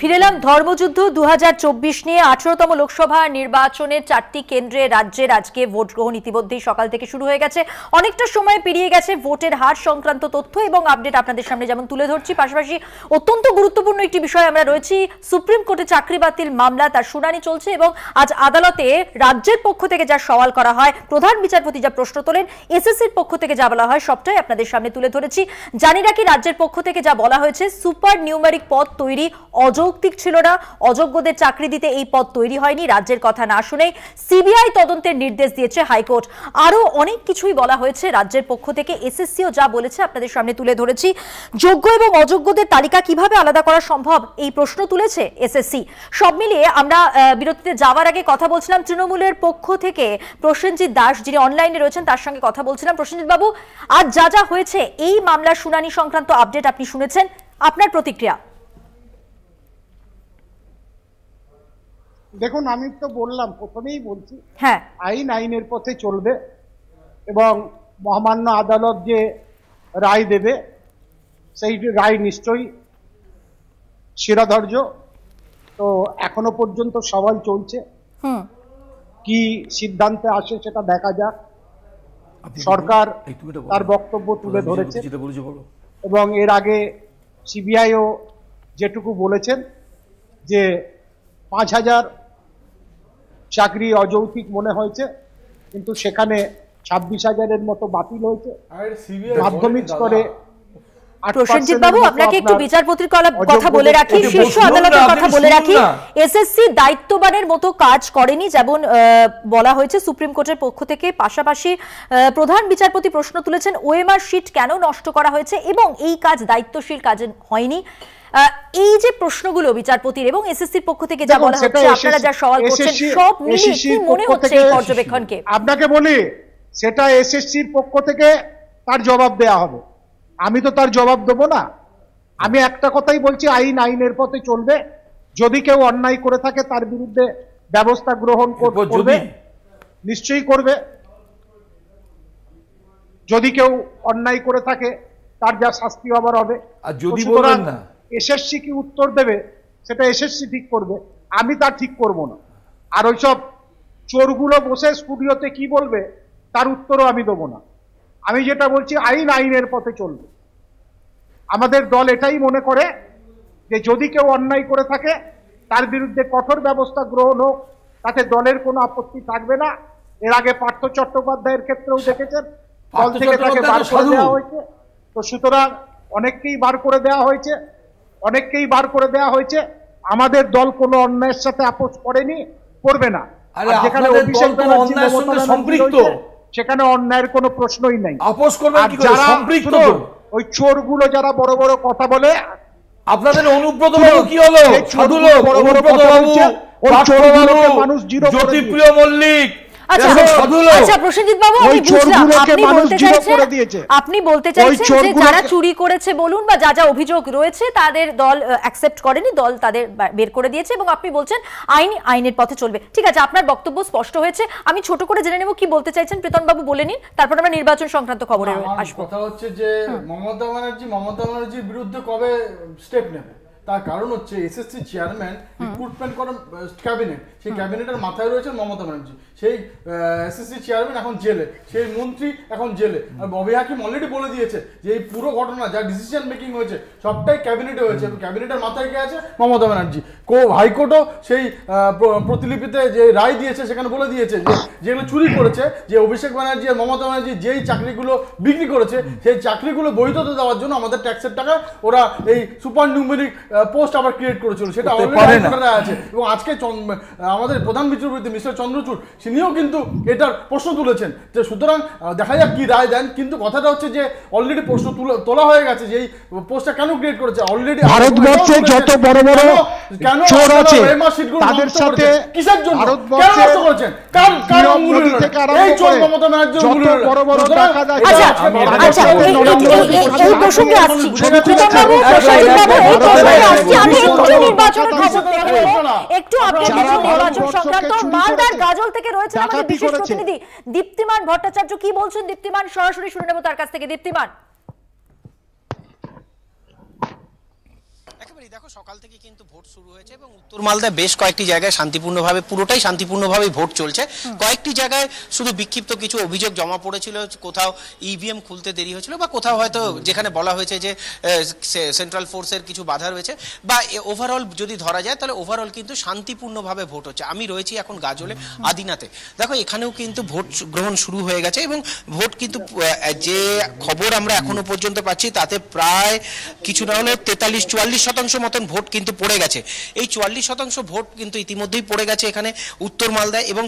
ফিরে এলাম ধর্মযুদ্ধ 2024 নিয়ে 18তম লোকসভা নির্বাচনের 4টি কেন্দ্রে রাজ্যের আজকে ভোট গ্রহণ ইতিমধ্যেই সকাল থেকে শুরু হয়ে গেছে। অনেকটা সময় পেরিয়ে গেছে। ভোটের হার সংক্রান্ত তথ্য এবং আপডেট আপনাদের সামনে যেমন তুলে ধরছি, পাশাপাশি অত্যন্ত গুরুত্বপূর্ণ একটি বিষয় আমরা রয়েছি। সুপ্রিম কোর্টে চাকরি বাতিল মামলা, তার শুনানি চলছে এবং আজ আদালতে রাজ্যের পক্ষ থেকে যা সওয়াল করা হয়, প্রধান বিচারপতি যা প্রশ্ন তোলেন, এসএসসির পক্ষ থেকে যা বলা হয়, সবটাই আপনাদের সামনে তুলে ধরেছি। জানি রাখি রাজ্যের পক্ষ থেকে যা বলা হয়েছে, সুপার নিউমেরিক পদ তৈরি অযৌক্তিক ছিল না, অযোগ্যদের চাকরি দিতে এই পদ তৈরি হয়নি। রাজ্যের কথা না শুনেই সিবিআই তদন্তের নির্দেশ দিয়েছে হাইকোর্ট। আরো অনেক কিছুই বলা হয়েছে রাজ্যের পক্ষ থেকে। এসএসসিও যা বলেছে আপনাদের সামনে তুলে ধরেছি। যোগ্য এবং অযোগ্যদের তালিকা কিভাবে আলাদা করা সম্ভব, এই প্রশ্ন তুলেছে এসএসসি। সব মিলিয়ে আমরা বিরতিতে যাওয়ার আগে কথা বলছিলাম তৃণমূলের পক্ষ থেকে প্রসেনজিৎ দাস, যিনি অনলাইনে রয়েছেন, তার সঙ্গে কথা বলছিলাম। প্রসেনজিৎ বাবু, আজ যা যা হয়েছে, এই মামলার শুনানি সংক্রান্ত আপডেট আপনি শুনেছেন, আপনার প্রতিক্রিয়া? দেখুন, আমি তো বললাম, প্রথমেই বলছি, হ্যাঁ, আইন আইনের পথে চলবে এবং মহামান্য আদালত যে রায় দেবে সেই রায় নিশ্চয়ই শিরোধার্য। তো এখনো পর্যন্ত সওয়াল চলছে, কি সিদ্ধান্তে আসে সেটা দেখা যাক। সরকার তার বক্তব্য তুলে ধরেছে এবং এর আগে সিবিআইও যেটুকু বলেছেন যে 5,000 চাকরি অযৌক্তিক মনে হয়েছে, কিন্তু সেখানে 26,000-এর মতো বাতিল হয়েছে মাধ্যমিক স্তরে। প্রসেনজিৎ বাবু, আপনাকে একটু বিচারপতির কথা বলে রাখি, শীর্ষ আদালতের কথা বলে রাখি। এসএসসি দায়িত্ববানের মতো কাজ করেনি, যেমন বলা হয়েছে সুপ্রিম কোর্টের পক্ষ থেকে। পাশাপাশি প্রধান বিচারপতি প্রশ্ন তুলেছেন, ওএমআর শিট কেন নষ্ট করা হয়েছে এবং এই কাজ দায়িত্বশীল কাজে হয়নি। এই যে প্রশ্নগুলো বিচারপতির এবং এসএসসির পক্ষ থেকে যা বলা হচ্ছে, আপনারা যা সওয়াল করছেন, সব মিলিয়ে কি মনে হচ্ছে এই পর্যবেক্ষণকে? আপনাকে বলি, সেটা এসএসসির পক্ষ থেকে তার জবাব দেয়া হবে, আমি তো তার জবাব দেবো না। আমি একটা কথাই বলছি, আইন আইনের পথে চলবে। যদি কেউ অন্যায় করে থাকে তার বিরুদ্ধে ব্যবস্থা গ্রহণ করবে, নিশ্চয়ই করবে। যদি কেউ অন্যায় করে থাকে তার যা শাস্তি হবার হবে। আর যদি বলেন না এসএসসি কি উত্তর দেবে সেটা এসএসসি ঠিক করবে, আমি তা ঠিক করব না। আর ওইসব চোরগুলো বসে স্টুডিওতে কি বলবে তার উত্তরও আমি দেবো না। আমি যেটা বলছি, আইন আইনের পথে চলবে। আমাদের দল এটাই মনে করে যে যদি কেউ অন্যায় করে থাকে তার বিরুদ্ধে কঠোর ব্যবস্থা গ্রহণ হোক, তাতে দলের কোনো আপত্তি থাকবে না। এর আগে পার্থ চট্টোপাধ্যায়ের ক্ষেত্রেও দেখেছেন, দল থেকে তাকে বার করে দেওয়া হয়েছে। তো সুতরাং অনেককেই বার করে দেওয়া হয়েছে। আমাদের দল কোনো অন্যায়ের সাথে আপোষ করেনি, করবে না। যেখানে অভিষেক ব্যানার্জি সম্পৃক্ত, সেখানে অন্যায়ের কোনো প্রশ্নই নাই। আপোষ করবেন কি করে? সম্পৃক্ত ওই চোরগুলো যারা বড় বড় কথা বলে, আপনাদের অনুব্রত বাবু কি হলো? সাধু লোক অনুব্রত বাবু, মানুষ জিরো, জ্যোতিপ্রিয় মল্লিক। আচ্ছা প্রসেনজিৎ বাবু, আমি বুঝলাম আপনি বলতে চাইছেন যে যারা চুরি করেছে বলুন বা যা যা অভিযোগ রয়েছে তাদের দল অ্যাকসেপ্ট করেনি, দল তাদের বের করে দিয়েছে এবং আপনি বলছেন আইন আইনের পথে চলবে। ঠিক আছে, আপনার বক্তব্য স্পষ্ট হয়েছে। আমি ছোট করে জেনে নেব কি বলতে চাইছেন। প্রীতম বাবু বলে নিন, তারপর আমরা নির্বাচন সংক্রান্ত খবরে আসবো। কথা হচ্ছে যে মমতা ব্যানার্জির বিরুদ্ধে কবে স্টেপ নেবে, তার কারণ হচ্ছে এসএসসি চেয়ারম্যান রিক্রুটমেন্ট করেন ক্যাবিনেট, সেই ক্যাবিনেটের মাথায় রয়েছেন মমতা ব্যানার্জি। সেই এসএসসি চেয়ারম্যান এখন জেলে, সেই মন্ত্রী এখন জেলে। আর ববি হাকিম অলরেডি বলে দিয়েছে যে এই পুরো ঘটনা যা ডিসিশন মেকিং হয়েছে সবটাই ক্যাবিনেটে হয়েছে এবং ক্যাবিনেটের মাথায় কে আছে? মমতা ব্যানার্জি। হাইকোর্টও সেই প্রতিলিপিতে যে রায় দিয়েছে সেখানে বলে দিয়েছে যে যেগুলো চুরি করেছে, যে অভিষেক ব্যানার্জি আর মমতা ব্যানার্জি যেই চাকরিগুলো বিক্রি করেছে সেই চাকরিগুলো বৈধতা দেওয়ার জন্য আমাদের ট্যাক্সের টাকা ওরা এই সুপার নিউমেরিক পোস্ট আবার ক্রিয়েট করেছিল, সেটা অলরেডি আছে। এবং আজকে আমাদের প্রধান বিচারপতি মিস্টার চন্দ্রচূড় তিনিও কিন্তু এটার প্রশ্ন তুলেছেন। যে সুতরাং দেখা যাক কি রায় দেন, কিন্তু কথাটা হচ্ছে যে অলরেডি প্রশ্ন তোলা হয়ে গেছে যে এই পোস্টটা কেন ক্রিয়েট করেছে। অলরেডি ভারতবর্ষে যত বড় বড় চোর আছে তাদের সাথে কিসের জন্য কেন নষ্ট করেছেন? কার অঙ্গুলি থেকে এই চোর মমতা ব্যানার্জি অঙ্গুলি বড় বড় টাকা যায়। আচ্ছা এই প্রসঙ্গে আসছি প্রীতম বাবু, প্রসেনজিৎ বাবু, এই প্রসঙ্গে আসছি। আমি একটু নির্বাচনের খবর দেখে নেব, একটু আপডেট দেব নির্বাচন সংক্রান্ত। মালদার গাজল থেকে রয়েছে আমাদের বিশেষ প্রতিনিধি দীপ্তিমান ভট্টাচার্য। কি বলছেন দীপ্তিমান? সরাসরি শুনে নেব তার কাছ থেকে। দীপ্তিমান। দেখো সকাল থেকে কিন্তু ভোট শুরু হয়েছে এবং উত্তর মালদায় বেশ কয়েকটি জায়গায় শান্তিপূর্ণভাবে পুরোটাই শান্তিপূর্ণভাবে ভোট চলছে। কয়েকটি জায়গায় শুধু বিক্ষিপ্ত কিছু অভিযোগ জমা পড়েছিল, কোথাও ইভিএম খুলতে দেরি হয়েছিল বা কোথাও হয়তো যেখানে বলা হয়েছে যে সেন্ট্রাল ফোর্সের কিছু বাধা রয়েছে, বা ওভারঅল যদি ধরা যায় তাহলে ওভারঅল কিন্তু শান্তিপূর্ণভাবে ভোট হচ্ছে। আমি রয়েছি এখন গাজলে আদিনাতে, দেখো এখানেও কিন্তু ভোট গ্রহণ শুরু হয়ে গেছে এবং ভোট কিন্তু যে খবর আমরা এখনো পর্যন্ত পাচ্ছি তাতে প্রায় কিছু না হলে 43-44% মতন ভোট কিন্তু পড়ে গেছে। এই 44% ভোট কিন্তু ইতিমধ্যেই পড়ে গেছে এখানে উত্তর মালদায়। এবং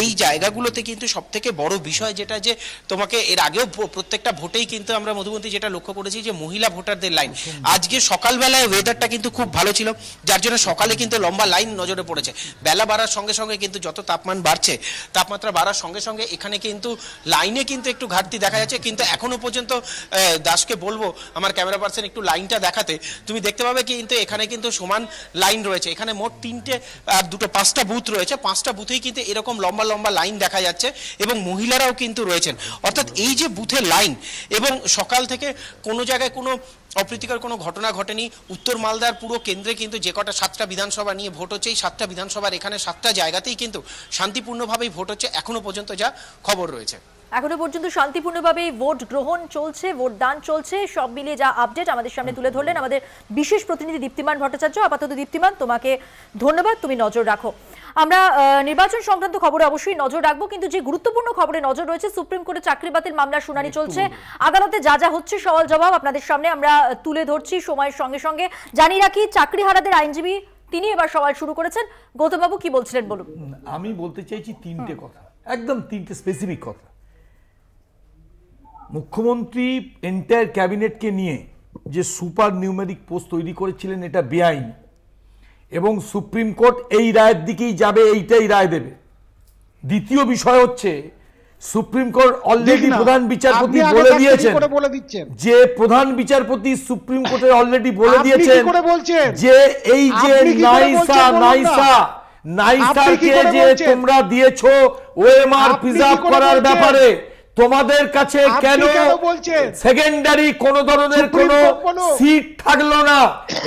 এই জায়গাগুলোতে কিন্তু সব থেকে বড় বিষয় যেটা, যে তোমাকে এর আগেও প্রত্যেকটা ভোটেই কিন্তু আমরা মধুমন্তী যেটা লক্ষ্য করেছি যে মহিলা ভোটারদের লাইন। আজকে সকালবেলায় ওয়েদারটা কিন্তু খুব ভালো ছিল, যার জন্য সকালে কিন্তু লম্বা লাইন নজরে পড়েছে। বেলা বাড়ার সঙ্গে সঙ্গে কিন্তু যত তাপমাত্রা বাড়ার সঙ্গে সঙ্গে এখানে কিন্তু লাইনে কিন্তু একটু ঘাটতি দেখা যাচ্ছে। কিন্তু এখনো পর্যন্ত দাসকে বলবো আমার ক্যামেরা পার্সন একটু লাইনটা দেখাতে, তুমি দেখতে পাবে কিন্তু এখানে কিন্তু সমান লাইন রয়েছে। এখানে মোট 3টে আর 5টা বুথ রয়েছে, 5টা বুথেই কিন্তু এরকম লম্বা লম্বা লাইন দেখা যাচ্ছে এবং মহিলারাও কিন্তু রয়েছেন। অর্থাৎ এই যে বুথের লাইন, এবং সকাল থেকে কোনো জায়গায় কোনো অপ্রীতিকর কোনো ঘটনা ঘটেনি। উত্তর মালদার পুরো কেন্দ্রে কিন্তু যে কটা 7টা বিধানসভা নিয়ে ভোট হচ্ছে, এই 7টা বিধানসভার এখানে 7টা জায়গাতেই কিন্তু শান্তিপূর্ণভাবেই ভোট হচ্ছে এখনো পর্যন্ত যা খবর রয়েছে। এখনো পর্যন্ত শান্তিপূর্ণভাবে ভোট গ্রহণ চলছে, ভোট দান চলছে, সব মিলিয়ে যা আপডেট আমাদের সামনে তুলে ধরলেন আমাদের বিশেষ প্রতিনিধি দীপ্তিমান ভট্টাচার্য। আপাতত দীপ্তিমান, তোমাকে ধন্যবাদ, তুমি নজর রাখো। আমরা নির্বাচন সংক্রান্ত খবরে অবশ্যই নজর রাখবো, কিন্তু যে গুরুত্বপূর্ণ খবরে নজর রয়েছে, সুপ্রিম কোর্টে চাকরি বাতিল মামলার শুনানি চলছে। আদালতে যা যা হচ্ছে সওয়াল জবাব আপনাদের সামনে আমরা তুলে ধরছি সময়ের সঙ্গে সঙ্গে। জানিয়ে রাখি, চাকরিহারাদের আইনজীবী তিনি এবার সওয়াল শুরু করেছেন। গৌতমবাবু কি বলছিলেন বলুন। আমি বলতে চাইছি 3টে কথা, একদম 3টে স্পেসিফিক কথা। মুখ্যমন্ত্রী এন্টায়ার ক্যাবিনেটকে নিয়ে যে সুপার নিউমেরিক পোস্ট তৈরি করেছিলেন এটা বেআইন, এবং সুপ্রিম কোর্ট এই রায়ের দিকেই যাবে, এইটাই রায় দেবে। দ্বিতীয় বিষয় হচ্ছে, সুপ্রিম কোর্ট অলরেডি প্রধান বিচারপতি বলে দিয়েছেন যে প্রধান বিচারপতি সুপ্রিম কোর্টের অলরেডি বলে দিয়েছেন যে এই যে নাইসাকে যে তোমরা দিয়েছো ওএমআর প্রিজার্ভ করার ব্যাপারে, তোমাদের কাছে কেন সেকেন্ডারি কোন ধরনের কোন সিট থাকলো না,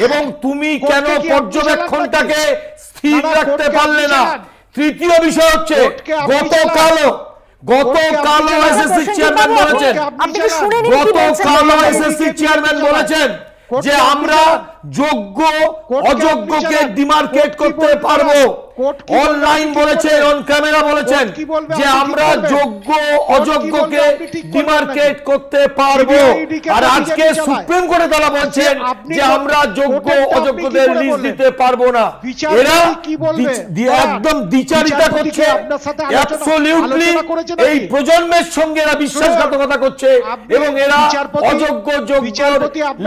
এবং তুমি কেন পর্যবেক্ষণটাকে স্থির রাখতে পারলে না? তৃতীয় বিষয় হচ্ছে, গতকালও এসএসসি চেয়ারম্যান বলেছেন যে আমরা যোগ্য অযোগ্যকে ডিমার্কেট করতে পারবো। অনলাইন বলেছেন, অন ক্যামেরা বলেছেন যে আমরা যোগ্য অযোগ্যকে ডিমার্কেট করতে পারবো। আর আজকে সুপ্রিম কোর্টে তারা বলছেন যে আমরা যোগ্য অযোগ্যদের লিস্ট দিতে পারবো না। এরা একদম দ্বিচারিতা করছে, অ্যাবসলিউটলি এই প্রজন্মের সঙ্গে এরা বিশ্বাসঘাতকতা করছে, এবং এরা অযোগ্য যোগ্য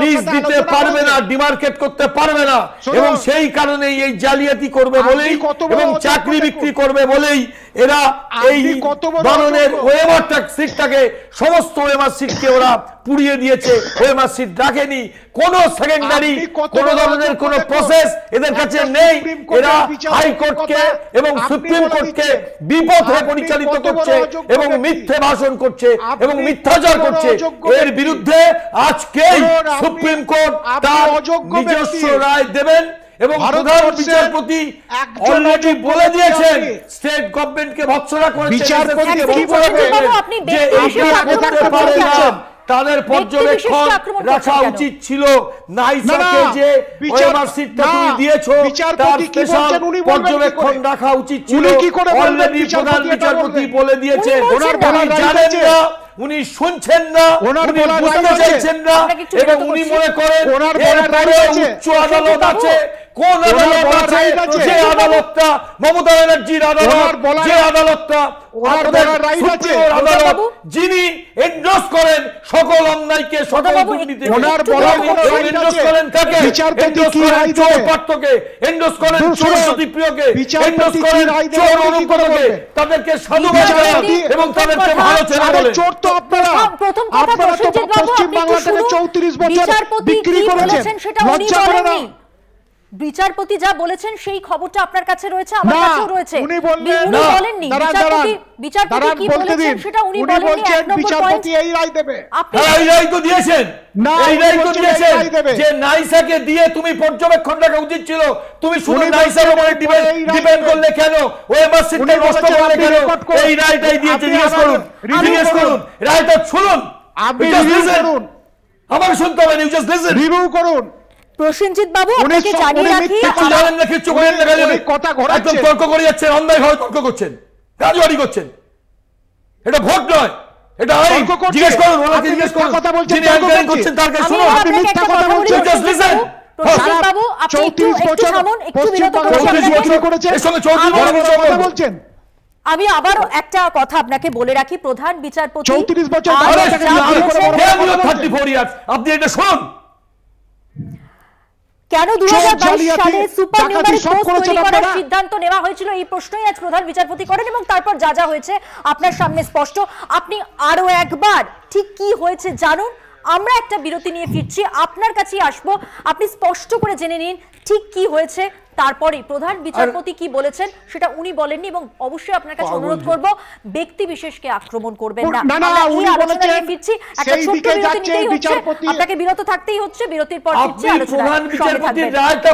লিস্ট দিতে পারবে না, ডিমার্কেট করতে পারবে না, এবং সেই কারণে এই জালিয়াতি করবে বলেই এবং চাকরি বিক্রি করবে বলেই এরা এই ধরনের ওএমআর সিটটাকে, সমস্ত ওএমআর সিটকে ওরা পুড়িয়ে দিয়েছে। ওএমআর সিট রাখেনি, কোন সেকেন্ডারি কোন ধরনের কোন প্রসেস এদের কাছে নেই। এরা হাইকোর্টকে এবং সুপ্রিম কোর্টকে বিপথে পরিচালিত করছে এবং মিথ্যে ভাষণ করছে এবং মিথ্যাচার করছে। এর বিরুদ্ধে আজকেই সুপ্রিম কোর্ট তার নিজস্ব রায় দেবেন, এবং প্রধান বিচারপতি অলরেডি বলে দিয়েছেন স্টেট গভর্নমেন্টকে ভৎসনা করেছেন, তাদের পর্যবেক্ষণ রাখা উচিত ছিল। নাইসাকে যে ওএমআর সিটটা তুমি দিয়েছো তার স্পেশাল পর্যবেক্ষণ রাখা উচিত ছিল। অলরেডি প্রধান বিচারপতি বলে দিয়েছেন, উনি জানেন না, উনি শুনছেন না, উনি বুঝতে চাইছেন না, এবং উনি মনে করেন এরপরে উচ্চ আদালত আছে। কোন আদালত আছে? যে আদালতটা মমতা ব্যানার্জির আদালত, যে আদালতটা আদালত, যিনি এন্ডোর্স করেন সকল অন্যায়কে, সকল দুর্নীতিকে। এন্ডোর্স করেন কাকে? এন্ডোর্স করেন চোর পার্থকে, এন্ডোর্স করেন সরস্বতী প্রিয়কে, এন্ডোর্স করেন চোর অনুব্রতকে। তাদেরকে সাধুবাদ জানান এবং তাদেরকে ভালো ছেলে বলেন। চোর তো আপনারা, আপনারা তো পশ্চিম বাংলা থেকে 34 বছর বিক্রি করেছেন, লজ্জা করে না? বিচারপতি যা বলেছেন সেই খবরটা আপনার কাছে রয়েছে, আমার কাছেও রয়েছে। উনি বললেন উনি বলেননি বিচারপতি কি বলেছেন সেটা উনি বলেননি। এক নম্বর পয়েন্ট, এই রায় দেবে। আপনি এই রায় তো দিয়েছেন, এই রায় তো দিয়েছেন যে নাইসাকে দিয়ে তুমি পর্যবেক্ষণ রাখা উচিত ছিল। তুমি শুধু নাইসার উপরে ডিপেন্ড করলে কেন? ওএমআর সিটটা নষ্ট করলে কেন? এই রায়টাই দিয়েছে। জিজ্ঞেস করুন রায়টা শুনুন, আপনি রিভিউ করুন। আমার শুনতে হবে না, জাস্ট লিসেন। রিভিউ করুন। প্রসেনজিৎ বাবু, আপনাকে জানিয়ে রাখি, কিছু জানেন না, কিছু করেন না, কথা ঘোরাচ্ছেন, একদম তর্ক করে যাচ্ছেন, অন্যায়ভাবে তর্ক করছেন, রাজবাড়ি করছেন। এটা ভোট নয়, এটা আইন। জিজ্ঞেস করুন, ওনাকে জিজ্ঞেস করুন, কথা বলছেন, যিনি অ্যাঙ্কারিং করছেন তার কাছে শুনুন। আপনি মিথ্যা কথা বলছেন, জাস্ট লিসেন। প্রসেনজিৎ বাবু, আপনি একটু থামুন, একটু বিরত করুন। 34 বছর করেছে, এর সঙ্গে 34 বছর কথা বলছেন। আমি আবার একটা কথা আপনাকে বলে রাখি, প্রধান বিচারপতি 34 বছর আপনি এটা শুনুন। কেন 2022 সালে সুপার নিউমারিক পোস্ট তৈরি করার সিদ্ধান্ত নেওয়া হয়েছিল, এই প্রশ্নই আজ প্রধান বিচারপতি করেন, এবং তারপর যা যা হয়েছে আপনার সামনে স্পষ্ট। আপনি আরো একবার ঠিক কি হয়েছে জানুন। আমরা একটা বিরতি নিয়ে ফিরছি, আপনার কাছেই আসবো, আপনি স্পষ্ট করে জেনে নিন ঠিক কি হয়েছে। তারপরে প্রধান বিচারপতি কি বলেছেন সেটা উনি বলেননি, এবং অবশ্যই আপনার কাছে অনুরোধ করব ব্যক্তি বিশেষকে আক্রমণ করবেন না। আমরা এই আলোচনা নিয়ে ফিরছি, একটা ছোট্ট বিরতি নিতেই হচ্ছে, আপনাকে বিরত থাকতেই হচ্ছে, বিরতির পর ফিরছি আলোচনা। প্রধান বিচারপতির রায়টা